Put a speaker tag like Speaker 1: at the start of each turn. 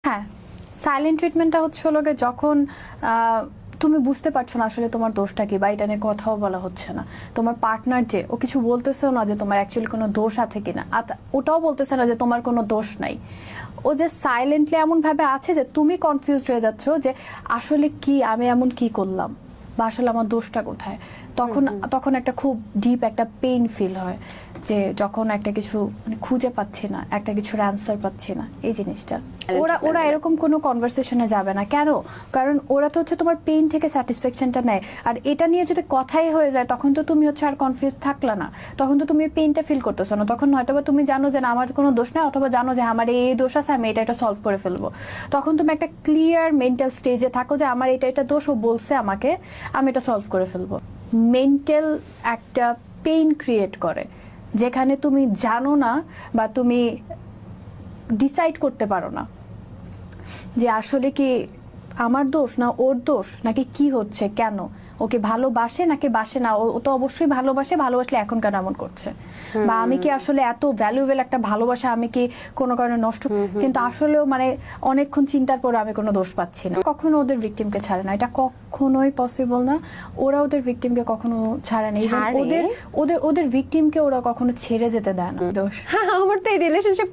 Speaker 1: হ্যাঁ, সাইলেন্ট ট্রিটমেন্টটা হচ্ছে হলো গিয়ে যখন তুমি বুঝতে পারছো না আসলে তোমার দোষটা কি, বা এটা নিয়ে কথাও বলা হচ্ছে না। তোমার পার্টনার যে ও কিছু বলতেছেও না যে তোমার অ্যাকচুয়ালি কোনো দোষ আছে কিনা, ওটাও বলতেছে না যে তোমার কোনো দোষ নাই। ও যে সাইলেন্টলি এমন ভাবে আছে যে তুমি কনফিউজড হয়ে যাচ্ছ যে আসলে কি, আমি এমন কি করলাম, বা আসলে আমার দোষটা কোথায়। তখন একটা খুব ডিপ একটা পেইন ফিল হয়, যে যখন একটা কিছু মানে খুঁজে পাচ্ছি না, একটা কিছুর অ্যান্সার পাচ্ছি না, এই জিনিসটা। ওরা এরকম কোনো কনভারসেশনে যাবে না। কেন? কারণ ওরা তো হচ্ছে তোমার পেইন থেকে স্যাটিসফ্যাকশনটা নেয়। আর এটা নিয়ে যদি কথাই হয়ে যায় তখন তো তুমি হচ্ছে আর কনফিউজ থাকলা না, তখন তো তুমি পেইনটা ফিল করতেছো না। তখন হয়তোবা তুমি জানো যে না আমার কোনো দোষ নাই, অথবা জানো যে আমার এই দোষ আছে, আমি এটা সলভ করে ফেলবো। তখন তুমি একটা ক্লিয়ার মেন্টাল স্টেজে থাকো যে আমার এটা দোষ, ও বলছে আমাকে, আমি এটা সলভ করে ফেলবো। মেন্টাল একটা পেইন ক্রিয়েট করে যেখানে তুমি জানো না, বা তুমি ডিসাইড করতে পারো না যে আসলে কি আমার দোষ না ওর দোষ, নাকি কি হচ্ছে, কেন ওকে ভালোবাসে নাকি বাসে না। ও তো অবশ্যই ভালোবাসলে এখন কেন এমন করছে, বা আমি কি আসলে এত ভ্যালুয়েবল একটা ভালোবাসা আমি কি কোনো কারণে নষ্ট। কিন্তু আসলেও মানে অনেকক্ষণ চিন্তার পরে আমি কোনো দোষ পাচ্ছি না। কখনো ওদের ভিকটিমকে ছাড়ে না, এটা কখনোই পসিবল না। ওরা ওদের ভিকটিমকে কখনো ছাড়ে না, ওদের ভিকটিমকে ওরা কখনো ছেড়ে যেতে দেয় না। দোষ
Speaker 2: আমার তো এই রিলেশনশিপ